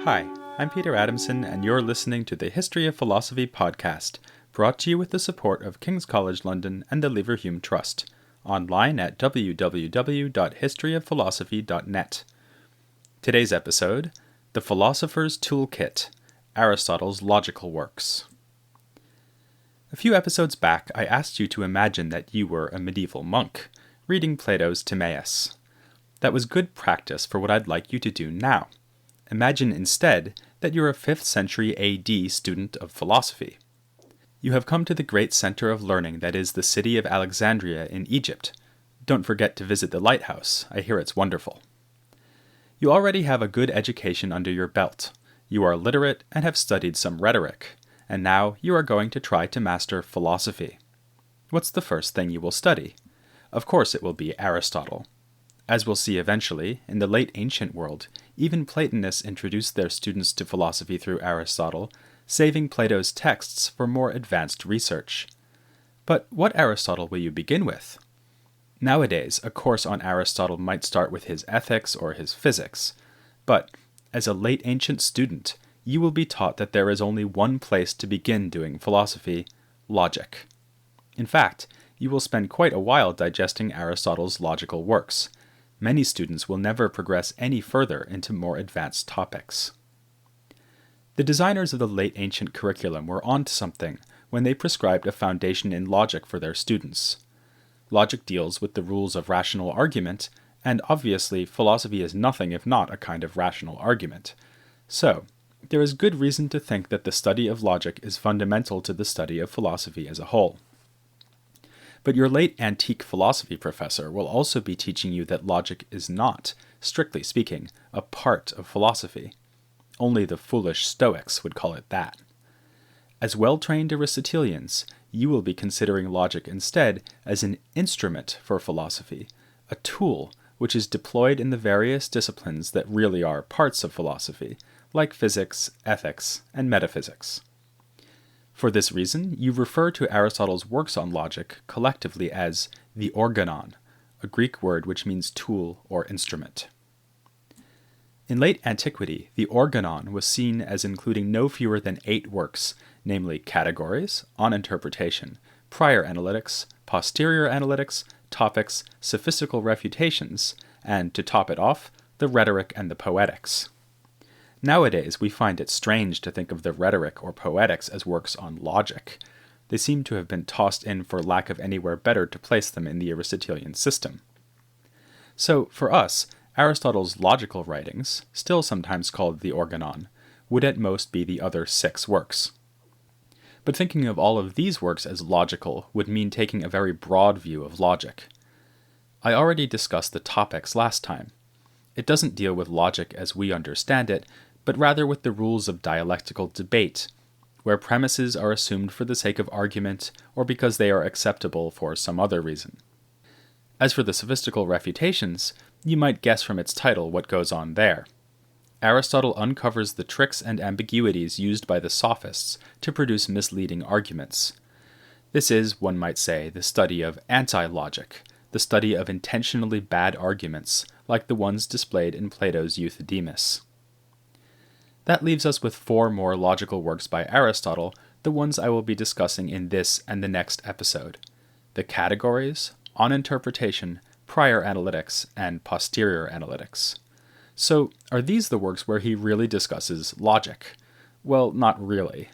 Hi, I'm Peter Adamson, and you're listening to the History of Philosophy podcast, brought to you with the support of King's College London and the Leverhulme Trust, online at www.historyofphilosophy.net. Today's episode, The Philosopher's Toolkit, Aristotle's Logical Works. A few episodes back, I asked you to imagine that you were a medieval monk, reading Plato's Timaeus. That was good practice for what I'd like you to do now. Imagine instead that you're a 5th century AD student of philosophy. You have come to the great center of learning that is the city of Alexandria in Egypt. Don't forget to visit the lighthouse. I hear it's wonderful. You already have a good education under your belt. You are literate and have studied some rhetoric, and now you are going to try to master philosophy. What's the first thing you will study? Of course it will be Aristotle. As we'll see eventually, in the late ancient world, even Platonists introduced their students to philosophy through Aristotle, saving Plato's texts for more advanced research. But what Aristotle will you begin with? Nowadays, a course on Aristotle might start with his ethics or his physics, but as a late ancient student, you will be taught that there is only one place to begin doing philosophy: logic. In fact, you will spend quite a while digesting Aristotle's logical works. Many students will never progress any further into more advanced topics. The designers of the late ancient curriculum were onto something when they prescribed a foundation in logic for their students. Logic deals with the rules of rational argument, and obviously philosophy is nothing if not a kind of rational argument. So, there is good reason to think that the study of logic is fundamental to the study of philosophy as a whole. But your late antique philosophy professor will also be teaching you that logic is not, strictly speaking, a part of philosophy. Only the foolish Stoics would call it that. As well-trained Aristotelians, you will be considering logic instead as an instrument for philosophy, a tool which is deployed in the various disciplines that really are parts of philosophy, like physics, ethics, and metaphysics. For this reason, you refer to Aristotle's works on logic collectively as the Organon, a Greek word which means tool or instrument. In late antiquity, the Organon was seen as including no fewer than 8 works, namely categories, on interpretation, prior analytics, posterior analytics, topics, sophistical refutations, and, to top it off, the rhetoric and the poetics. Nowadays, we find it strange to think of the rhetoric or poetics as works on logic. They seem to have been tossed in for lack of anywhere better to place them in the Aristotelian system. So, for us, Aristotle's logical writings, still sometimes called the Organon, would at most be the other 6 works. But thinking of all of these works as logical would mean taking a very broad view of logic. I already discussed the topics last time. It doesn't deal with logic as we understand it, but rather with the rules of dialectical debate, where premises are assumed for the sake of argument or because they are acceptable for some other reason. As for the sophistical refutations, you might guess from its title what goes on there. Aristotle uncovers the tricks and ambiguities used by the sophists to produce misleading arguments. This is, one might say, the study of anti-logic, the study of intentionally bad arguments, like the ones displayed in Plato's Euthydemus. That leaves us with 4 more logical works by Aristotle, the ones I will be discussing in this and the next episode: the categories, on interpretation, prior analytics, and posterior analytics. So, are these the works where he really discusses logic? Well, not really.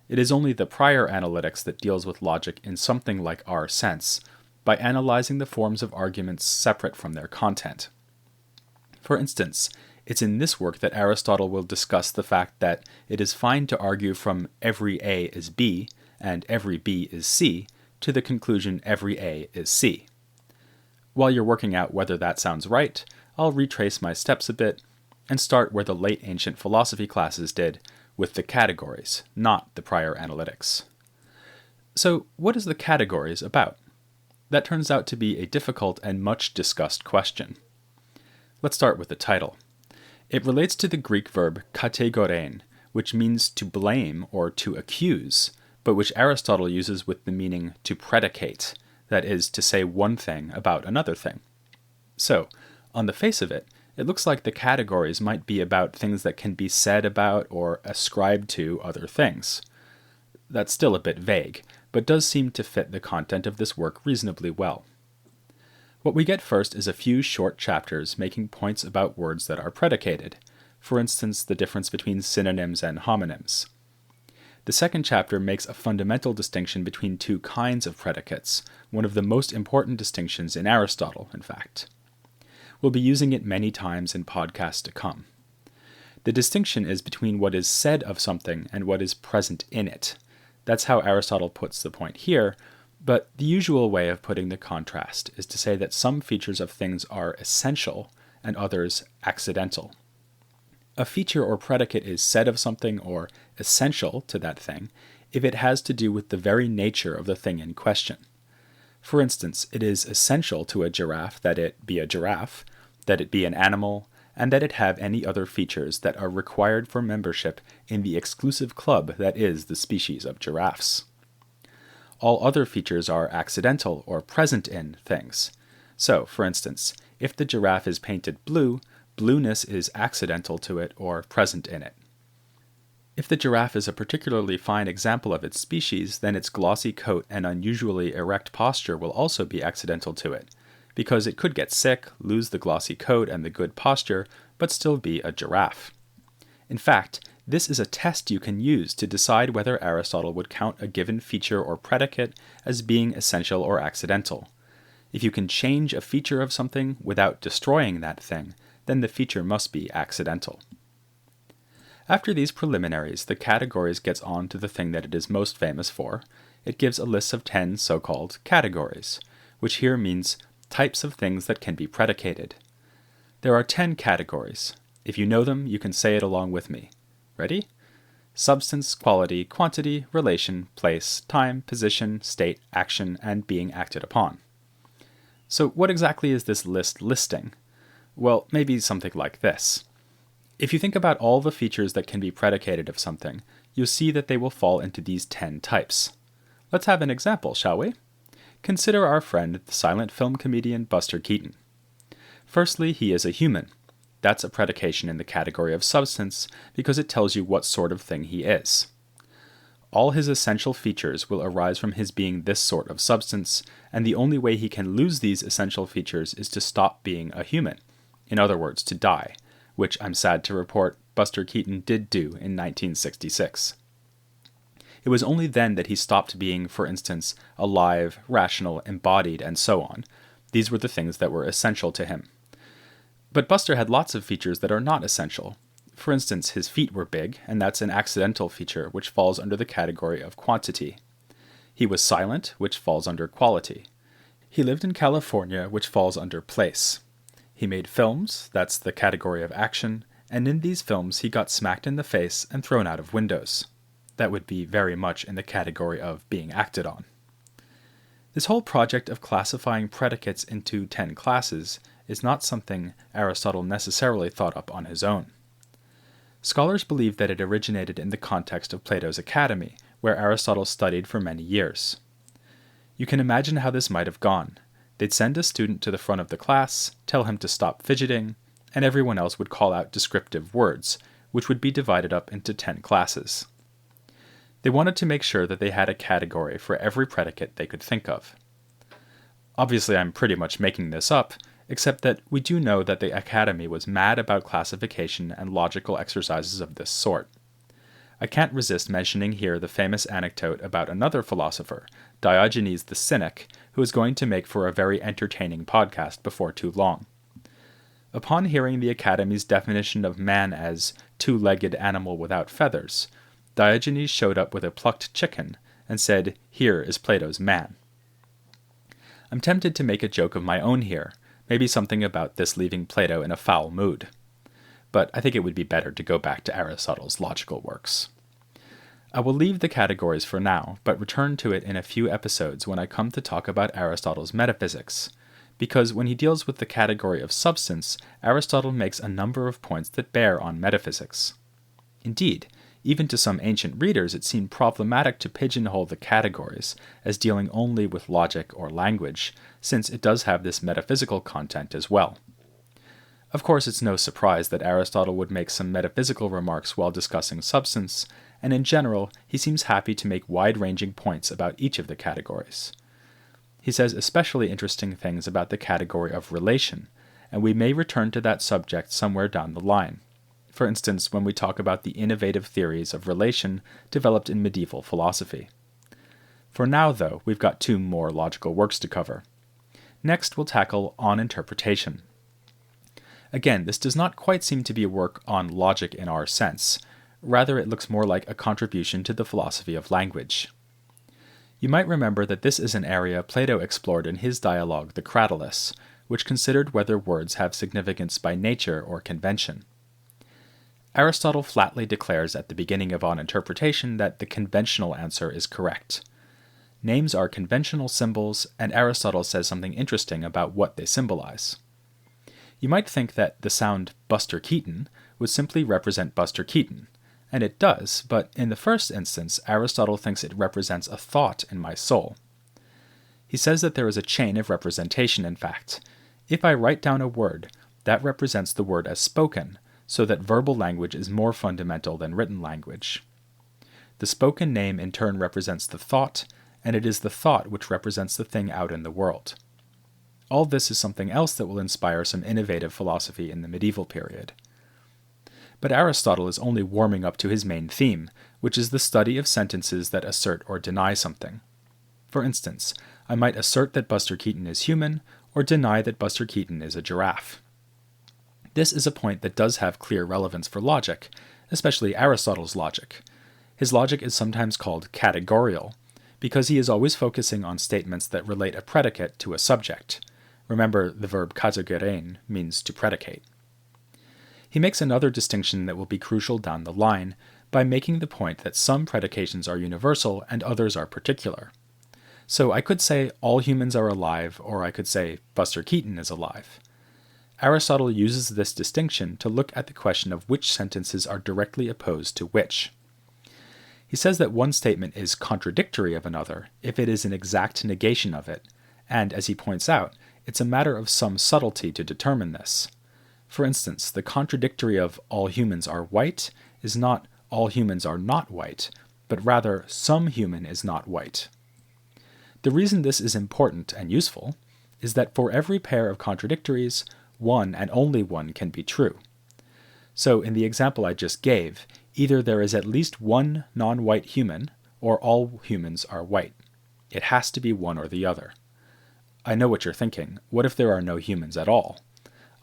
It is only the prior analytics that deals with logic in something like our sense, by analyzing the forms of arguments separate from their content. For instance, it's in this work that Aristotle will discuss the fact that it is fine to argue from every A is B and every B is C to the conclusion every A is C. While you're working out whether that sounds right, I'll retrace my steps a bit and start where the late ancient philosophy classes did, with the categories, not the prior analytics. So, what is the categories about? That turns out to be a difficult and much discussed question. Let's start with the title. It relates to the Greek verb kategorein, which means to blame or to accuse, but which Aristotle uses with the meaning to predicate, that is, to say one thing about another thing. So, on the face of it, it looks like the categories might be about things that can be said about or ascribed to other things. That's still a bit vague, but does seem to fit the content of this work reasonably well. What we get first is a few short chapters making points about words that are predicated, for instance, the difference between synonyms and homonyms. The second chapter makes a fundamental distinction between two kinds of predicates, one of the most important distinctions in Aristotle, in fact. We'll be using it many times in podcasts to come. The distinction is between what is said of something and what is present in it. That's how Aristotle puts the point here, but the usual way of putting the contrast is to say that some features of things are essential and others accidental. A feature or predicate is said of something or essential to that thing if it has to do with the very nature of the thing in question. For instance, it is essential to a giraffe that it be a giraffe, that it be an animal, and that it have any other features that are required for membership in the exclusive club that is the species of giraffes. All other features are accidental or present in things. So, for instance, if the giraffe is painted blue, blueness is accidental to it or present in it. If the giraffe is a particularly fine example of its species, then its glossy coat and unusually erect posture will also be accidental to it, because it could get sick, lose the glossy coat and the good posture, but still be a giraffe. In fact, this is a test you can use to decide whether Aristotle would count a given feature or predicate as being essential or accidental. If you can change a feature of something without destroying that thing, then the feature must be accidental. After these preliminaries, the categories gets on to the thing that it is most famous for. It gives a list of 10 so-called categories, which here means types of things that can be predicated. There are 10 categories. If you know them, you can say it along with me. Ready? Substance, quality, quantity, relation, place, time, position, state, action, and being acted upon. So what exactly is this list listing? Well, maybe something like this. If you think about all the features that can be predicated of something, you'll see that they will fall into these 10 types. Let's have an example, shall we? Consider our friend, the silent film comedian Buster Keaton. Firstly, he is a human. That's a predication in the category of substance because it tells you what sort of thing he is. All his essential features will arise from his being this sort of substance, and the only way he can lose these essential features is to stop being a human. In other words, to die, which I'm sad to report Buster Keaton did do in 1966. It was only then that he stopped being, for instance, alive, rational, embodied, and so on. These were the things that were essential to him. But Buster had lots of features that are not essential. For instance, his feet were big, and that's an accidental feature which falls under the category of quantity. He was silent, which falls under quality. He lived in California, which falls under place. He made films, that's the category of action, and in these films he got smacked in the face and thrown out of windows. That would be very much in the category of being acted on. This whole project of classifying predicates into 10 classes is not something Aristotle necessarily thought up on his own. Scholars believe that it originated in the context of Plato's Academy, where Aristotle studied for many years. You can imagine how this might have gone. They'd send a student to the front of the class, tell him to stop fidgeting, and everyone else would call out descriptive words, which would be divided up into 10 classes. They wanted to make sure that they had a category for every predicate they could think of. Obviously, I'm pretty much making this up, except that we do know that the Academy was mad about classification and logical exercises of this sort. I can't resist mentioning here the famous anecdote about another philosopher, Diogenes the Cynic, who is going to make for a very entertaining podcast before too long. Upon hearing the Academy's definition of man as two-legged animal without feathers, Diogenes showed up with a plucked chicken and said, "Here is Plato's man." I'm tempted to make a joke of my own here, maybe something about this leaving Plato in a foul mood. But I think it would be better to go back to Aristotle's logical works. I will leave the categories for now, but return to it in a few episodes when I come to talk about Aristotle's Metaphysics, because when he deals with the category of substance, Aristotle makes a number of points that bear on metaphysics. Indeed, even to some ancient readers it seemed problematic to pigeonhole the categories as dealing only with logic or language, since it does have this metaphysical content as well. Of course, it's no surprise that Aristotle would make some metaphysical remarks while discussing substance, and in general, he seems happy to make wide-ranging points about each of the categories. He says especially interesting things about the category of relation, and we may return to that subject somewhere down the line. For instance, when we talk about the innovative theories of relation developed in medieval philosophy. For now, though, we've got 2 more logical works to cover. Next, we'll tackle On Interpretation. Again, this does not quite seem to be a work on logic in our sense. Rather, it looks more like a contribution to the philosophy of language. You might remember that this is an area Plato explored in his dialogue The Cratylus, which considered whether words have significance by nature or convention. Aristotle flatly declares at the beginning of On Interpretation that the conventional answer is correct. Names are conventional symbols, and Aristotle says something interesting about what they symbolize. You might think that the sound Buster Keaton would simply represent Buster Keaton, and it does, but in the first instance, Aristotle thinks it represents a thought in my soul. He says that there is a chain of representation, in fact. If I write down a word, that represents the word as spoken, so that verbal language is more fundamental than written language. The spoken name in turn represents the thought, and it is the thought which represents the thing out in the world. All this is something else that will inspire some innovative philosophy in the medieval period. But Aristotle is only warming up to his main theme, which is the study of sentences that assert or deny something. For instance, I might assert that Buster Keaton is human, or deny that Buster Keaton is a giraffe. This is a point that does have clear relevance for logic, especially Aristotle's logic. His logic is sometimes called categorial, because he is always focusing on statements that relate a predicate to a subject. Remember, the verb kategorein means to predicate. He makes another distinction that will be crucial down the line by making the point that some predications are universal and others are particular. So I could say all humans are alive, or I could say Buster Keaton is alive. Aristotle uses this distinction to look at the question of which sentences are directly opposed to which. He says that one statement is contradictory of another if it is an exact negation of it, and, as he points out, it's a matter of some subtlety to determine this. For instance, the contradictory of all humans are white is not all humans are not white, but rather some human is not white. The reason this is important and useful is that for every pair of contradictories, one and only one can be true. So in the example I just gave, either there is at least one non-white human, or all humans are white. It has to be one or the other. I know what you're thinking. What if there are no humans at all?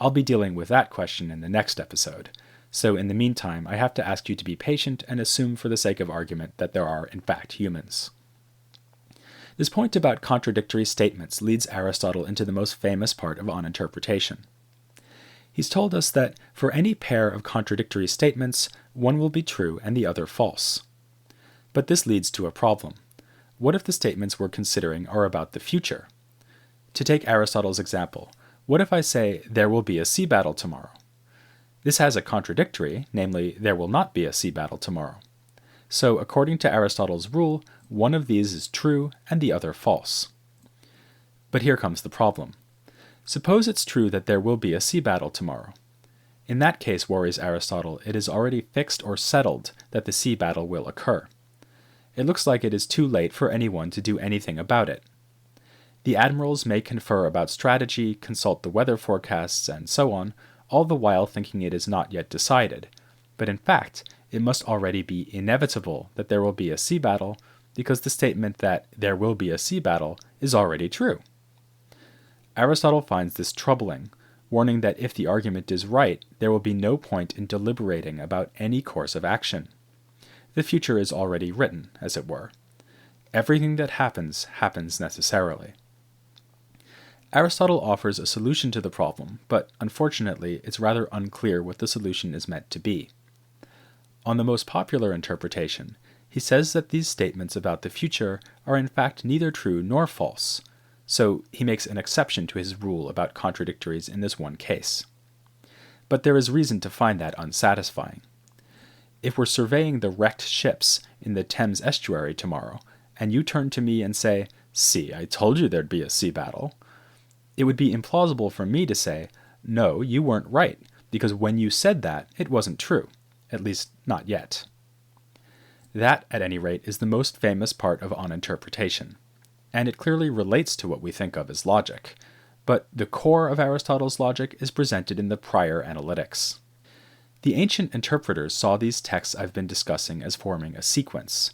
I'll be dealing with that question in the next episode. So in the meantime, I have to ask you to be patient and assume for the sake of argument that there are in fact humans. This point about contradictory statements leads Aristotle into the most famous part of On Interpretation. He's told us that for any pair of contradictory statements, one will be true and the other false. But this leads to a problem. What if the statements we're considering are about the future? To take Aristotle's example, what if I say, there will be a sea battle tomorrow? This has a contradictory, namely, there will not be a sea battle tomorrow. So, according to Aristotle's rule, one of these is true and the other false. But here comes the problem. Suppose it's true that there will be a sea battle tomorrow. In that case, worries Aristotle, it is already fixed or settled that the sea battle will occur. It looks like it is too late for anyone to do anything about it. The admirals may confer about strategy, consult the weather forecasts, and so on, all the while thinking it is not yet decided. But in fact, it must already be inevitable that there will be a sea battle, because the statement that there will be a sea battle is already true. Aristotle finds this troubling, warning that if the argument is right, there will be no point in deliberating about any course of action. The future is already written, as it were. Everything that happens, happens necessarily. Aristotle offers a solution to the problem, but unfortunately it's rather unclear what the solution is meant to be. On the most popular interpretation, he says that these statements about the future are in fact neither true nor false, so he makes an exception to his rule about contradictories in this one case. But there is reason to find that unsatisfying. If we're surveying the wrecked ships in the Thames estuary tomorrow, and you turn to me and say, "See, I told you there'd be a sea battle," it would be implausible for me to say, no, you weren't right, because when you said that, it wasn't true. At least, not yet. That, at any rate, is the most famous part of on-interpretation, and it clearly relates to what we think of as logic, but the core of Aristotle's logic is presented in the prior analytics. The ancient interpreters saw these texts I've been discussing as forming a sequence.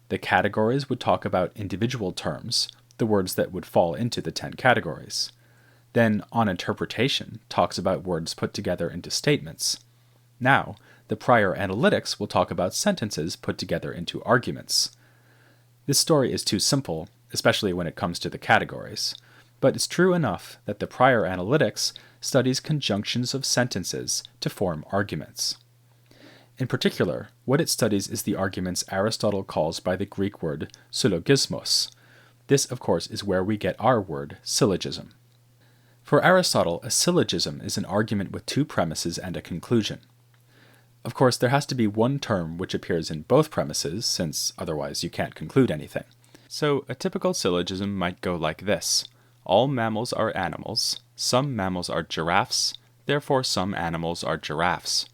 The categories would talk about individual terms, the words that would fall into the 10 categories. Then on-interpretation talks about words put together into statements. Now, the prior analytics will talk about sentences put together into arguments. This story is too simple, especially when it comes to the categories, but it's true enough that the prior analytics studies conjunctions of sentences to form arguments. In particular, what it studies is the arguments Aristotle calls by the Greek word syllogismos. This, of course, is where we get our word syllogism. For Aristotle, a syllogism is an argument with two premises and a conclusion. Of course, there has to be one term which appears in both premises, since otherwise you can't conclude anything. So a typical syllogism might go like this. All mammals are animals. Some mammals are giraffes. Therefore, some animals are giraffes.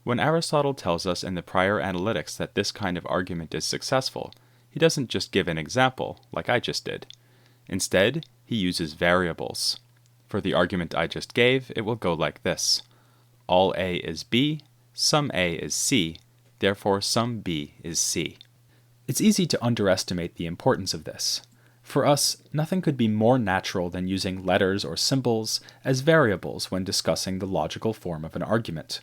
When Aristotle tells us in the prior analytics that this kind of argument is successful, he doesn't just give an example, like I just did. Instead, he uses variables. For the argument I just gave, it will go like this. All A is B. Some A is C, therefore some B is C. It's easy to underestimate the importance of this. For us, nothing could be more natural than using letters or symbols as variables when discussing the logical form of an argument.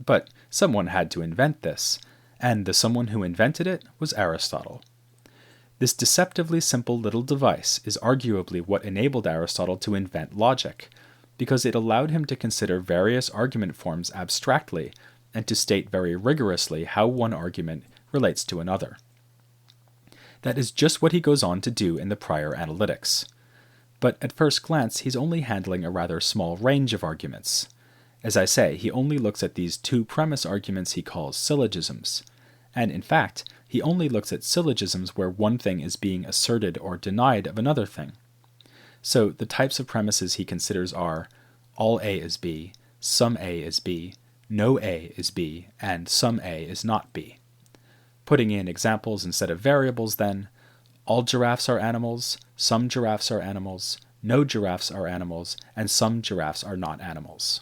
But someone had to invent this, and the someone who invented it was Aristotle. This deceptively simple little device is arguably what enabled Aristotle to invent logic, because it allowed him to consider various argument forms abstractly and to state very rigorously how one argument relates to another. That is just what he goes on to do in the prior analytics. But at first glance, he's only handling a rather small range of arguments. As I say, he only looks at these two premise arguments he calls syllogisms. And in fact, he only looks at syllogisms where one thing is being asserted or denied of another thing. So the types of premises he considers are all A is B, some A is B, no A is B, and some A is not B. Putting in examples instead of variables then, all giraffes are animals, some giraffes are animals, no giraffes are animals, and some giraffes are not animals.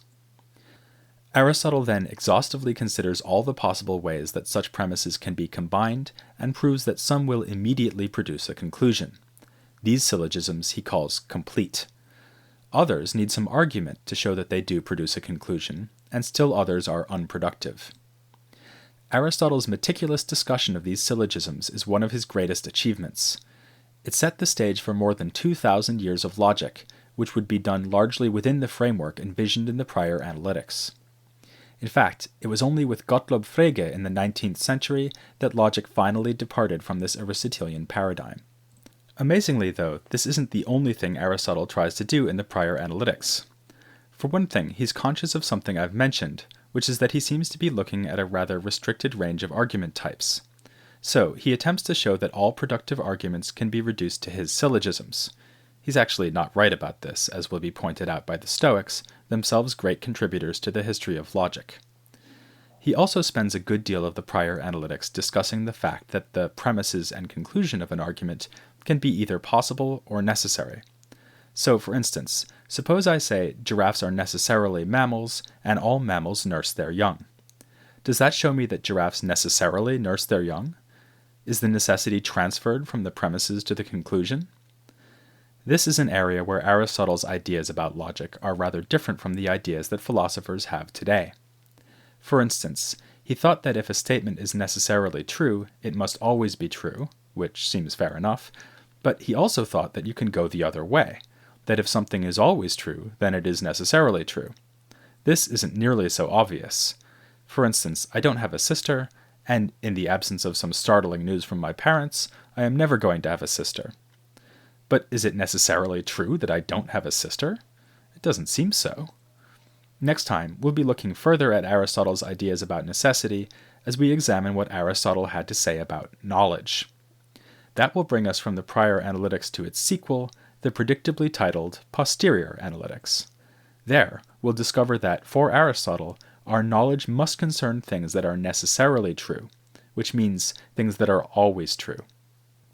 Aristotle then exhaustively considers all the possible ways that such premises can be combined and proves that some will immediately produce a conclusion. These syllogisms he calls complete. Others need some argument to show that they do produce a conclusion, and still others are unproductive. Aristotle's meticulous discussion of these syllogisms is one of his greatest achievements. It set the stage for more than 2,000 years of logic, which would be done largely within the framework envisioned in the prior analytics. In fact, it was only with Gottlob Frege in the 19th century that logic finally departed from this Aristotelian paradigm. Amazingly, though, this isn't the only thing Aristotle tries to do in the prior analytics. For one thing, he's conscious of something I've mentioned, which is that he seems to be looking at a rather restricted range of argument types. So, he attempts to show that all productive arguments can be reduced to his syllogisms. He's actually not right about this, as will be pointed out by the Stoics, themselves great contributors to the history of logic. He also spends a good deal of the prior analytics discussing the fact that the premises and conclusion of an argument can be either possible or necessary. So, for instance, suppose I say giraffes are necessarily mammals, and all mammals nurse their young. Does that show me that giraffes necessarily nurse their young? Is the necessity transferred from the premises to the conclusion? This is an area where Aristotle's ideas about logic are rather different from the ideas that philosophers have today. For instance, he thought that if a statement is necessarily true, it must always be true, which seems fair enough, but he also thought that you can go the other way, that if something is always true, then it is necessarily true. This isn't nearly so obvious. For instance, I don't have a sister, and in the absence of some startling news from my parents, I am never going to have a sister. But is it necessarily true that I don't have a sister? It doesn't seem so. Next time, we'll be looking further at Aristotle's ideas about necessity as we examine what Aristotle had to say about knowledge. That will bring us from the prior analytics to its sequel, the predictably titled posterior analytics. There, we'll discover that, for Aristotle, our knowledge must concern things that are necessarily true, which means things that are always true.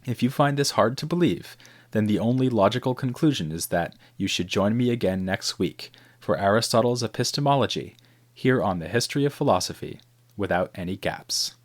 If you find this hard to believe, then the only logical conclusion is that you should join me again next week for Aristotle's epistemology, here on the History of Philosophy, without any gaps.